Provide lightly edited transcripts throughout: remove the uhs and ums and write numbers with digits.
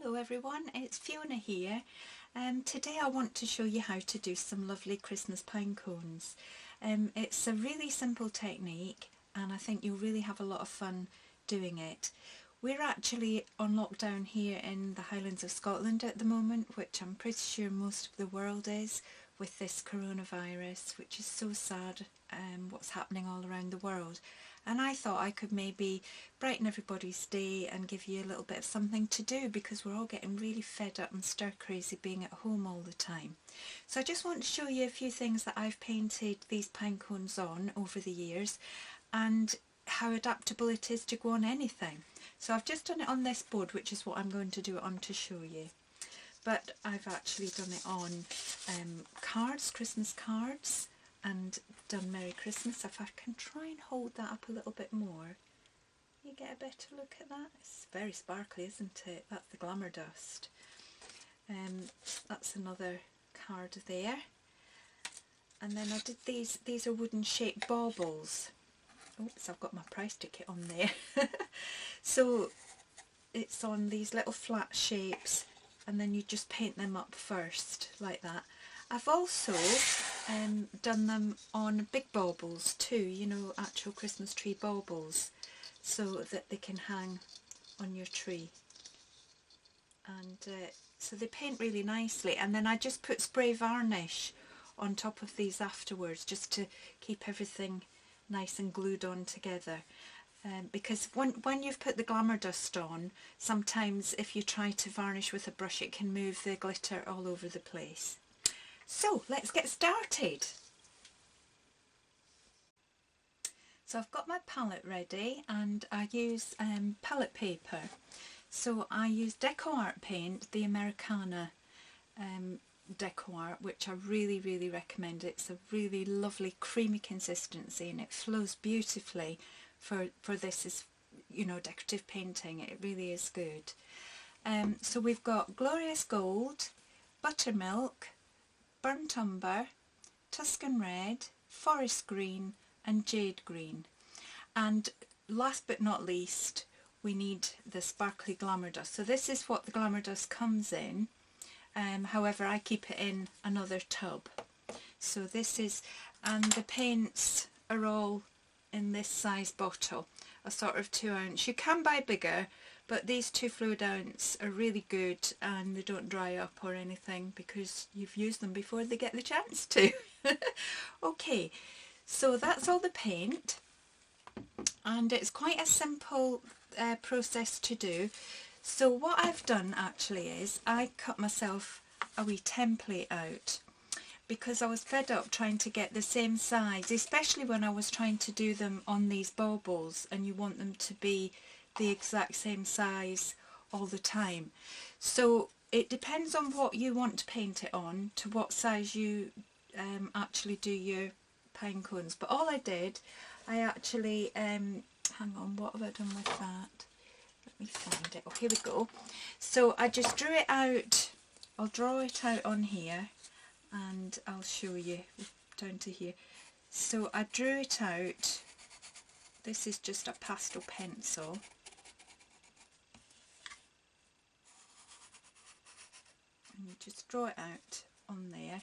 Hello everyone, it's Fiona here. Today I want to show you how to do some lovely Christmas pine cones. It's a really simple technique and I think you'll really have a lot of fun doing it. We're actually on lockdown here in the Highlands of Scotland at the moment, which I'm pretty sure most of the world is, with this coronavirus, which is so sad, what's happening all around the world. And I thought I could maybe brighten everybody's day and give you a little bit of something to do, because we're all getting really fed up and stir crazy being at home all the time. So I just want to show you a few things that I've painted these pine cones on over the years and how adaptable it is to go on anything. So I've just done it on this board, which is what I'm going to do it on to show you. But I've actually done it on cards, Christmas cards, and done Merry Christmas. If I can try and hold that up a little bit more, you get a better look at that. It's very sparkly, isn't it? That's the glamour dust. That's another card there. And then I did these are wooden shaped baubles. Oops, I've got my price ticket on there. So it's on these little flat shapes, and then you just paint them up first like that. I've also done them on big baubles too, you know, actual Christmas tree baubles, so that they can hang on your tree. And so they paint really nicely, and then I just put spray varnish on top of these afterwards just to keep everything nice and glued on together. Because when you've put the glamour dust on, sometimes if you try to varnish with a brush it can move the glitter all over the place. So let's get started. So I've got my palette ready and I use palette paper. So I use DecoArt paint, the Americana DecoArt, which I really recommend. It's a really lovely creamy consistency and it flows beautifully for this, is, you know, decorative painting. It really is good. So we've got Glorious Gold, Buttermilk, Burnt Umber, Tuscan Red, Forest Green and Jade Green. And last but not least, we need the sparkly glamour dust. So this is what the glamour dust comes in. However, I keep it in another tub. So this is, and the paints are all in this size bottle, a sort of 2 ounce. You can buy bigger, but these 2 fluid ounce are really good and they don't dry up or anything because you've used them before they get the chance to. Okay, so that's all the paint, and it's quite a simple process to do. So what I've done actually is I cut myself a wee template out, because I was fed up trying to get the same size, especially when I was trying to do them on these baubles and you want them to be the exact same size all the time. So it depends on what you want to paint it on, to what size you actually do your pine cones. But all I did, I actually, hang on, what have I done with that? Let me find it. Oh, here we go. So I just drew it out. I'll draw it out on here and I'll show you down to here. So I drew it out. This is just a pastel pencil. And you just draw it out on there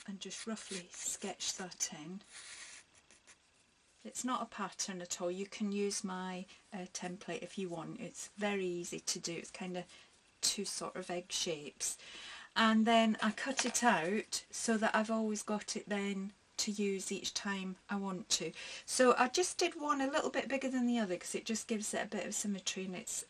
and just roughly sketch that in. It's not a pattern at all. You can use my template if you want. It's very easy to do. It's kind of 2 sort of egg shapes. And then I cut it out so that I've always got it then to use each time I want to. So I just did one a little bit bigger than the other because it just gives it a bit of symmetry, and it's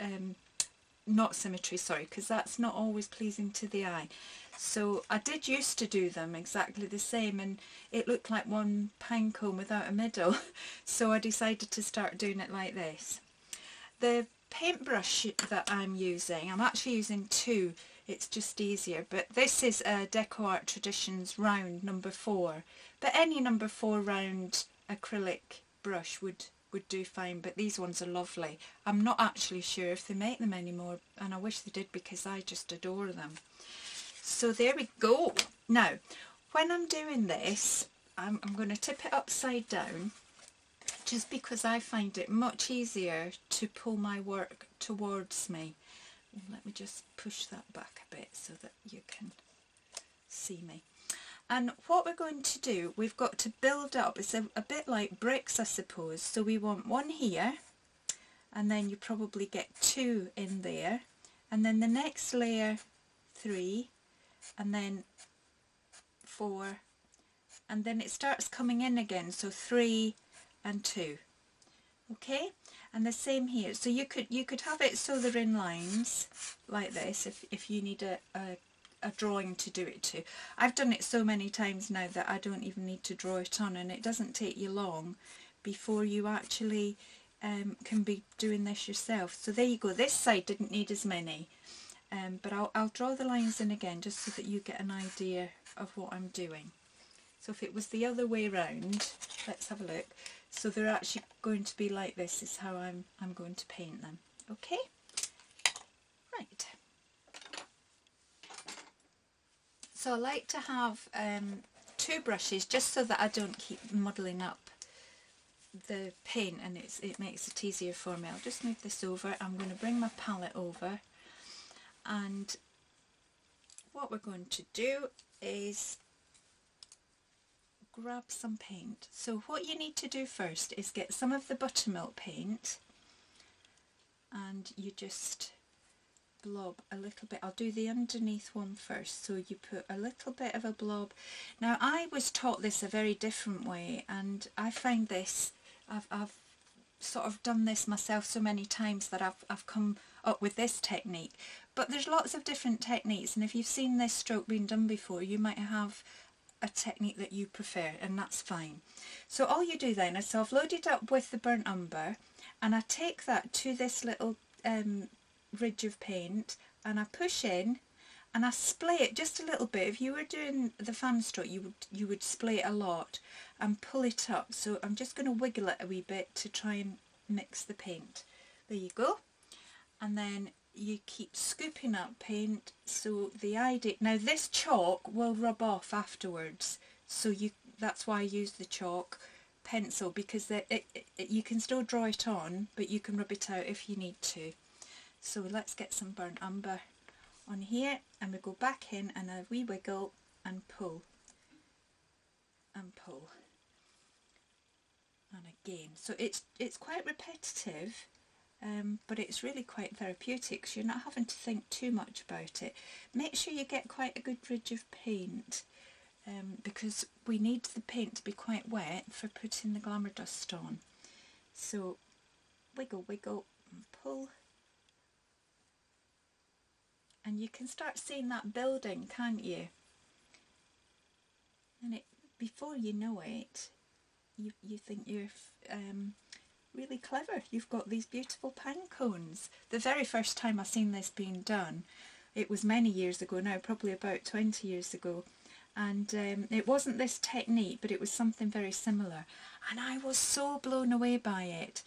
not symmetry, sorry, because that's not always pleasing to the eye. So I did used to do them exactly the same and it looked like one pine cone without a middle. So I decided to start doing it like this. The paintbrush that I'm actually using 2. It's just easier, but this is a DecoArt Traditions round number 4, but any number 4 round acrylic brush would do fine, but these ones are lovely. I'm not actually sure if they make them anymore, and I wish they did because I just adore them. So there we go. Now when I'm doing this, I'm going to tip it upside down, just because I find it much easier to pull my work towards me. Let me just push that back a bit so that you can see me. And what we're going to do, we've got to build up, it's a bit like bricks I suppose, so we want one here, and then you probably get 2 in there, and then the next layer 3, and then 4, and then it starts coming in again, so 3 and 2. Okay, and the same here. So you could have it so they're in lines like this if you need a drawing to do it to. I've done it so many times now that I don't even need to draw it on, and it doesn't take you long before you actually can be doing this yourself. So there you go. This side didn't need as many, but I'll draw the lines in again just so that you get an idea of what I'm doing. So if it was the other way round, let's have a look. So they're actually going to be like this is how I'm going to paint them. Okay? Right. So I like to have 2 brushes just so that I don't keep muddling up the paint, and it makes it easier for me. I'll just move this over. I'm going to bring my palette over, and what we're going to do is grab some paint. So what you need to do first is get some of the buttermilk paint, and you just blob a little bit. I'll do the underneath one first. So you put a little bit of a blob. Now I was taught this a very different way, and I find this, I've sort of done this myself so many times that I've come up with this technique. But there's lots of different techniques, and if you've seen this stroke being done before, you might have a technique that you prefer, and that's fine. So all you do then is, so I've loaded up with the burnt umber, and I take that to this little ridge of paint, and I push in and I splay it just a little bit. If you were doing the fan stroke, you would splay it a lot and pull it up. So I'm just going to wiggle it a wee bit to try and mix the paint. There you go. And then you keep scooping up paint. So the idea, now this chalk will rub off afterwards, so that's why I use the chalk pencil, because you can still draw it on, but you can rub it out if you need to. So let's get some burnt umber on here, and we go back in and a wee wiggle and pull and pull, and again. So it's quite repetitive, but it's really quite therapeutic, so you're not having to think too much about it. Make sure you get quite a good ridge of paint, because we need the paint to be quite wet for putting the glamour dust on. So wiggle, wiggle and pull. And you can start seeing that building, can't you? And before you know it, you think you're really clever. You've got these beautiful pine cones. The very first time I seen this being done, it was many years ago now, probably about 20 years ago. And it wasn't this technique, but it was something very similar. And I was so blown away by it.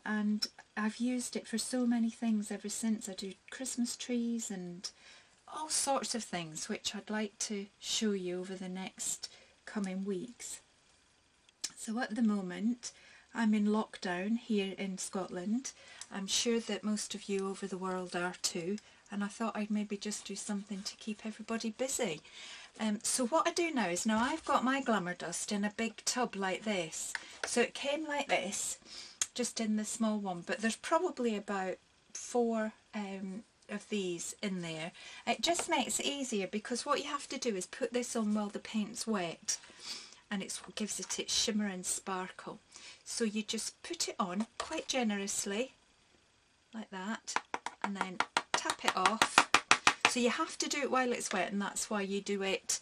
And I've used it for so many things ever since. I do Christmas trees and all sorts of things, which I'd like to show you over the next coming weeks. So at the moment I'm in lockdown here in Scotland. I'm sure that most of you over the world are too, and I thought I'd maybe just do something to keep everybody busy. So what I do now is, now I've got my glamour dust in a big tub like this. So it came like this, just in the small one, but there's probably about 4 of these in there. It just makes it easier, because what you have to do is put this on while the paint's wet, and it's what gives it its shimmer and sparkle. So you just put it on quite generously like that, and then tap it off. So you have to do it while it's wet, and that's why you do it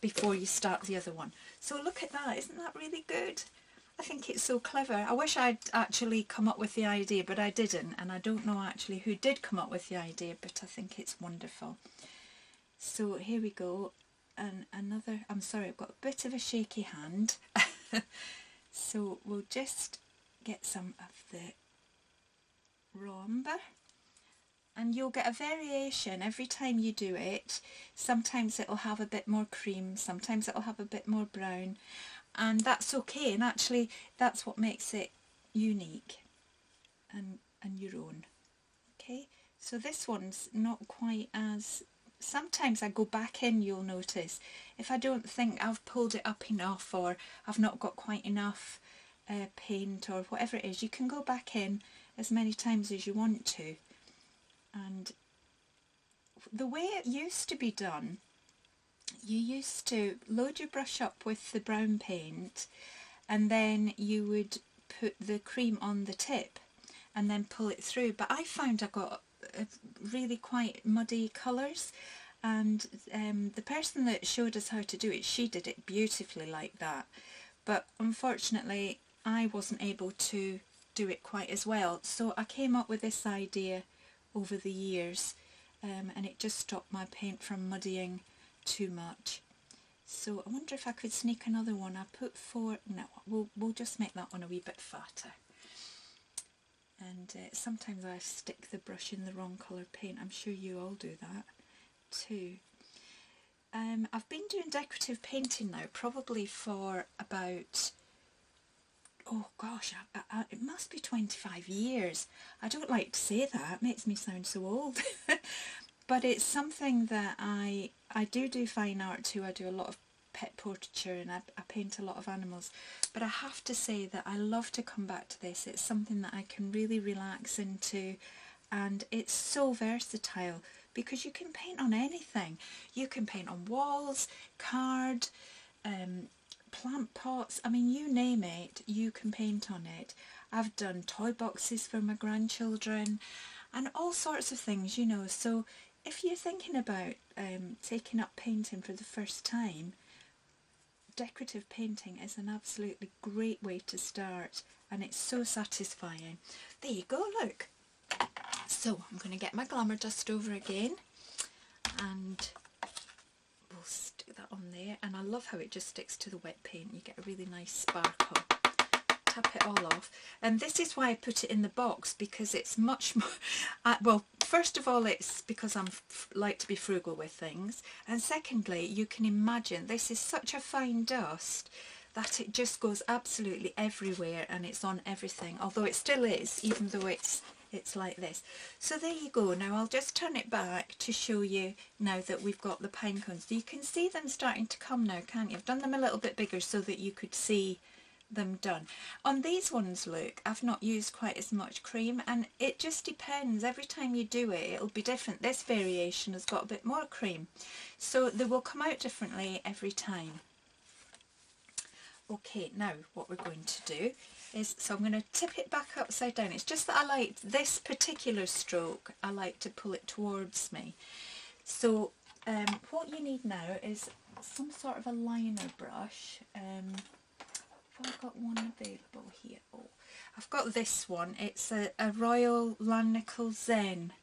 before you start the other one. So look at that, isn't that really good? I think it's so clever. I wish I'd actually come up with the idea, but I didn't, and I don't know actually who did come up with the idea, but I think it's wonderful. So here we go, and another, I'm sorry, I've got a bit of a shaky hand. So we'll just get some of the raw umber, and you'll get a variation every time you do it. Sometimes it'll have a bit more cream, sometimes it'll have a bit more brown. And that's okay, and actually that's what makes it unique and your own. Okay, So this one's not quite as... Sometimes I go back in, you'll notice, if I don't think I've pulled it up enough or I've not got quite enough paint or whatever it is, you can go back in as many times as you want to. And the way it used to be done, you used to load your brush up with the brown paint and then you would put the cream on the tip and then pull it through. But I found I got really quite muddy colours, and the person that showed us how to do it, she did it beautifully like that. But unfortunately I wasn't able to do it quite as well, so I came up with this idea over the years, and it just stopped my paint from muddying too much. So I wonder if I could sneak another one. I put 4, no, we'll just make that one a wee bit fatter. And sometimes I stick the brush in the wrong colour paint. I'm sure you all do that too. I've been doing decorative painting now probably for about, oh gosh, it must be 25 years. I don't like to say that, it makes me sound so old. But it's something that I do fine art too. I do a lot of pet portraiture and I paint a lot of animals. But I have to say that I love to come back to this. It's something that I can really relax into, and it's so versatile because you can paint on anything. You can paint on walls, card, plant pots, I mean you name it, you can paint on it. I've done toy boxes for my grandchildren and all sorts of things, you know. So if you're thinking about taking up painting for the first time, decorative painting is an absolutely great way to start, and it's so satisfying. There you go, look. So I'm going to get my glamour dust over again and we'll stick that on there, and I love how it just sticks to the wet paint. You get a really nice sparkle. Tap it all off, and this is why I put it in the box, because it's much more well, first of all it's because I'm like to be frugal with things, and secondly you can imagine this is such a fine dust that it just goes absolutely everywhere and it's on everything, although it still is, even though it's like this. So there you go. Now I'll just turn it back to show you now that we've got the pine cones. You can see them starting to come now, can't you? I've done them a little bit bigger so that you could see them done. On these ones, look, I've not used quite as much cream, and it just depends. Every time you do it, it'll be different. This variation has got a bit more cream, so they will come out differently every time. Okay, now what we're going to do is, so I'm going to tip it back upside down. It's just that I like this particular stroke, I like to pull it towards me. So what you need now is some sort of a liner brush. I've got one available here. Oh, I've got this one. It's a Royal Langnickel Zen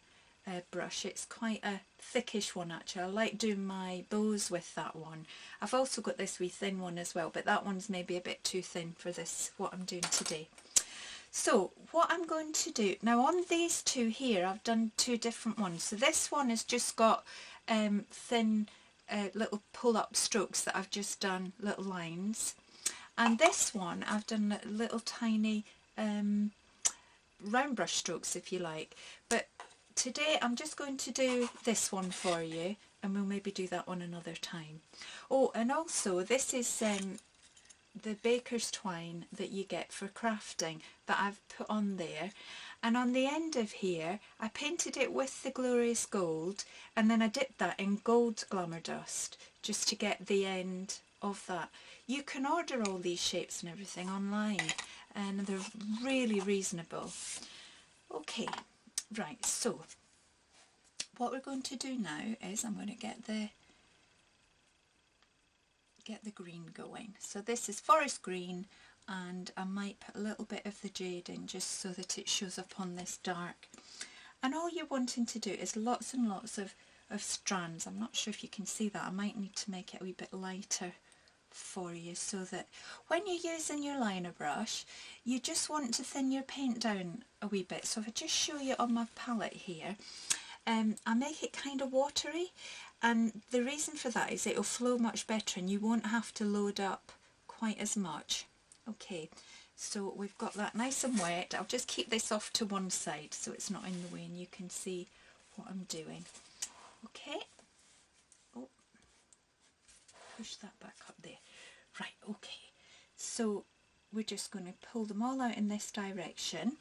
brush. It's quite a thickish one actually. I like doing my bows with that one. I've also got this wee thin one as well, but that one's maybe a bit too thin for this, what I'm doing today. So what I'm going to do, now on these two here I've done two different ones. So this one has just got thin little pull-up strokes that I've just done little lines. And this one I've done little tiny round brush strokes, if you like. But today I'm just going to do this one for you, and we'll maybe do that one another time. Oh, and also this is the baker's twine that you get for crafting that I've put on there. And on the end of here I painted it with the Glorious Gold, and then I dipped that in gold glamour dust just to get the end of that. You can order all these shapes and everything online, and they're really reasonable. Okay, right, so what we're going to do now is I'm going to get the green going. So this is forest green, and I might put a little bit of the jade in just so that it shows up on this dark. And all you're wanting to do is lots and lots of strands. I'm not sure if you can see that. I might need to make it a wee bit lighter for you, so that when you're using your liner brush you just want to thin your paint down a wee bit. So if I just show you on my palette here, I make it kind of watery, and the reason for that is it'll flow much better and you won't have to load up quite as much. Okay, so we've got that nice and wet. I'll just keep this off to one side so it's not in the way and you can see what I'm doing. Okay, oh, push that back up there. Right, okay, so we're just going to pull them all out in this direction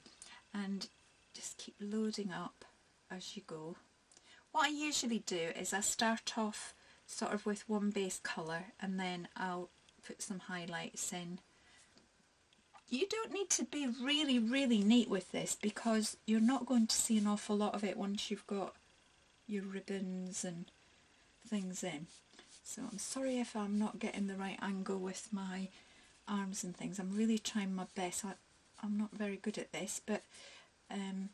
and just keep loading up as you go. What I usually do is I start off sort of with one base colour and then I'll put some highlights in. You don't need to be really neat with this because you're not going to see an awful lot of it once you've got your ribbons and things in. So I'm sorry if I'm not getting the right angle with my arms and things. I'm really trying my best. I'm not very good at this, but I'm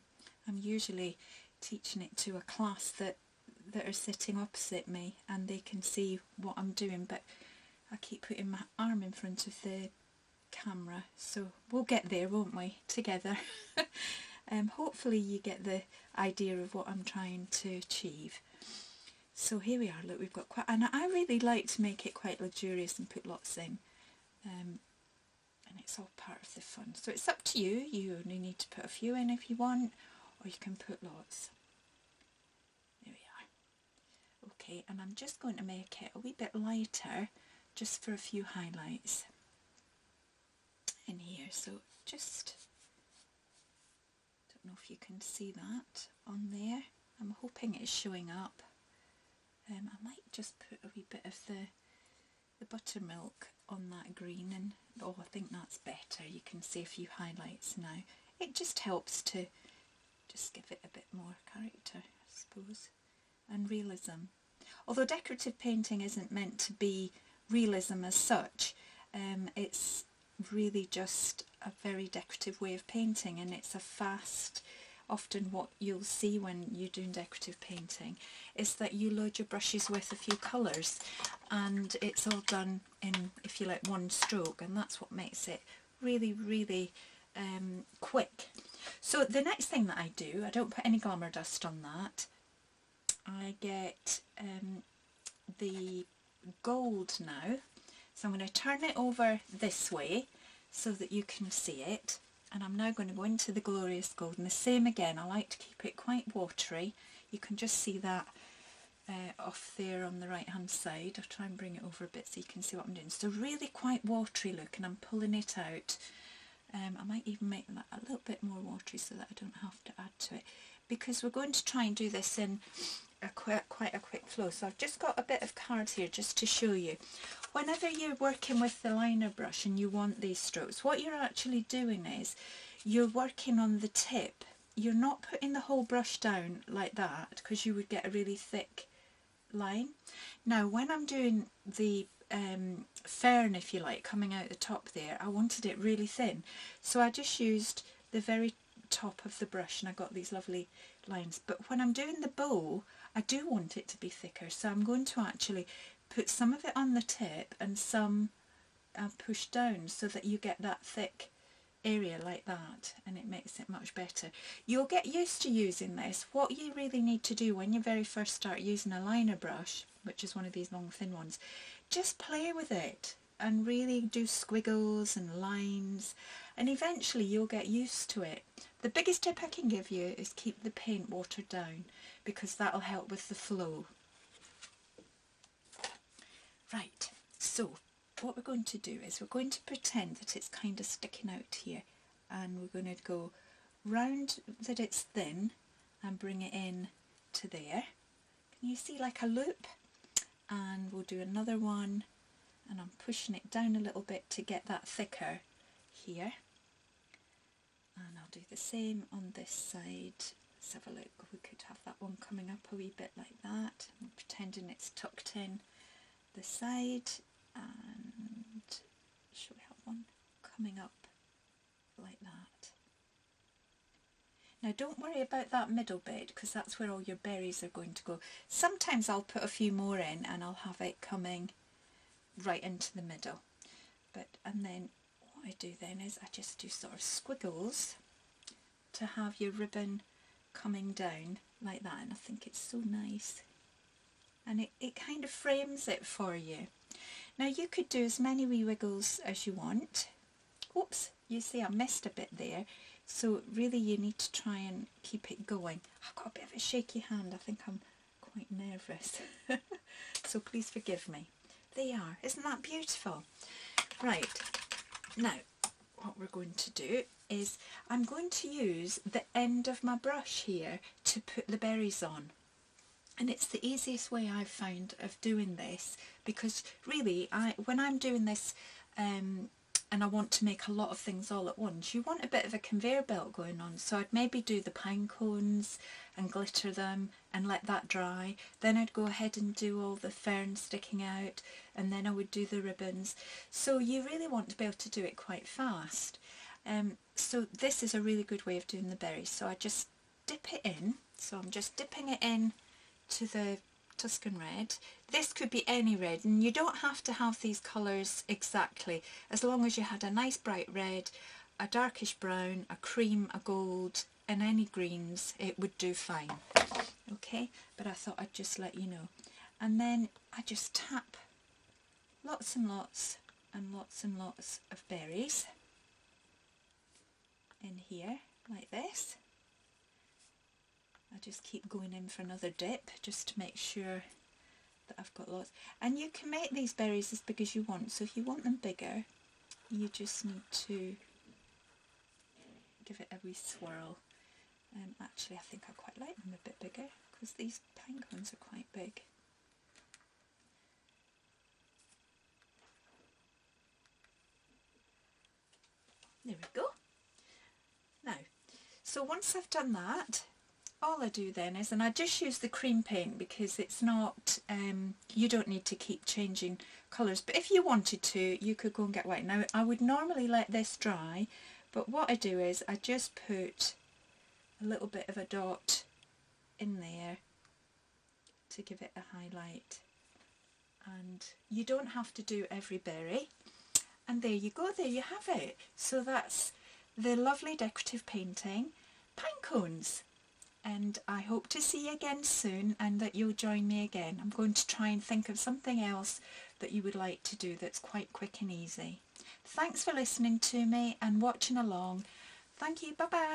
usually teaching it to a class that are sitting opposite me and they can see what I'm doing, but I keep putting my arm in front of the camera, so we'll get there, won't we, together. Hopefully you get the idea of what I'm trying to achieve. So here we are, look, we've got quite, and I really like to make it quite luxurious and put lots in, and it's all part of the fun. So it's up to you, you only need to put a few in if you want, or you can put lots. There we are. Okay, and I'm just going to make it a wee bit lighter, just for a few highlights in here. So just, don't know if you can see that on there. I'm hoping it's showing up. I might just put a wee bit of the buttermilk on that green, and oh, I think that's better. You can see a few highlights now. It just helps to just give it a bit more character, I suppose, and realism. Although decorative painting isn't meant to be realism as such, it's really just a very decorative way of painting, and it's a fast, often what you'll see when you're doing decorative painting is that you load your brushes with a few colours and it's all done in, if you like, one stroke, and that's what makes it really quick. So the next thing that I do, I don't put any glamour dust on that. I get the gold now, so I'm going to turn it over this way so that you can see it, and I'm now going to go into the glorious gold, and the same again, I like to keep it quite watery. You can just see that off there on the right hand side. I'll try and bring it over a bit so you can see what I'm doing. So really quite watery look, and I'm pulling it out. I might even make that a little bit more watery so that I don't have to add to it, because we're going to try and do this in quite a quick flow. So I've just got a bit of card here just to show you. Whenever you're working with the liner brush and you want these strokes, what you're actually doing is you're working on the tip. You're not putting the whole brush down like that, because you would get a really thick line. Now when I'm doing the fern, if you like, coming out the top there, I wanted it really thin, so I just used the very top of the brush and I got these lovely lines. But when I'm doing the bow, I do want it to be thicker, so I'm going to actually put some of it on the tip and some push down so that you get that thick area like that, and it makes it much better. You'll get used to using this. What you really need to do when you very first start using a liner brush, which is one of these long thin ones, just play with it and really do squiggles and lines, and eventually you'll get used to it. The biggest tip I can give you is keep the paint watered down, because that'll help with the flow. Right, so what we're going to do is we're going to pretend that it's kind of sticking out here, and we're going to go round that it's thin and bring it in to there. Can you see like a loop? And we'll do another one, and I'm pushing it down a little bit to get that thicker here, and I'll do the same on this side. Let's have a look. We could have that one coming up a wee bit like that. I'm pretending it's tucked in the side, and should we have one coming up like that? Now don't worry about that middle bit, because that's where all your berries are going to go. Sometimes I'll put a few more in and I'll have it coming right into the middle. And then what I do then is I just do sort of squiggles to have your ribbon coming down like that, and I think it's so nice, and it kind of frames it for you. Now you could do as many wee wiggles as you want. Oops, you see I missed a bit there, So really you need to try and keep it going. I've got a bit of a shaky hand, I think I'm quite nervous. So please forgive me. There you are, isn't that beautiful? Right, now what we're going to do is I'm going to use the end of my brush here to put the berries on. And it's the easiest way I've found of doing this, because really when I'm doing this and I want to make a lot of things all at once, you want a bit of a conveyor belt going on. So I'd maybe do the pine cones and glitter them and let that dry. Then I'd go ahead and do all the ferns sticking out, and then I would do the ribbons. So you really want to be able to do it quite fast. So this is a really good way of doing the berries. So I just dip it in. So I'm just dipping it in to the Tuscan red. This could be any red, and you don't have to have these colours exactly, as long as you had a nice bright red, a darkish brown, a cream, a gold, and any greens, it would do fine. Okay, but I thought I'd just let you know. And then I just tap lots and lots and lots and lots of berries in here like this. I just keep going in for another dip just to make sure that I've got lots. And you can make these berries as big as you want, so if you want them bigger, you just need to give it a wee swirl. Actually, I think I quite like them a bit bigger, because these pine cones are quite big. There we go. Now, so once I've done that, all I do then is, and I just use the cream paint because it's not, you don't need to keep changing colours, but if you wanted to, you could go and get white. Now I would normally let this dry, but what I do is I just put a little bit of a dot in there to give it a highlight, and you don't have to do every berry. And there you go, there you have it. So that's the lovely decorative painting, Pine Cones. And I hope to see you again soon, and that you'll join me again. I'm going to try and think of something else that you would like to do that's quite quick and easy. Thanks for listening to me and watching along. Thank you, bye bye.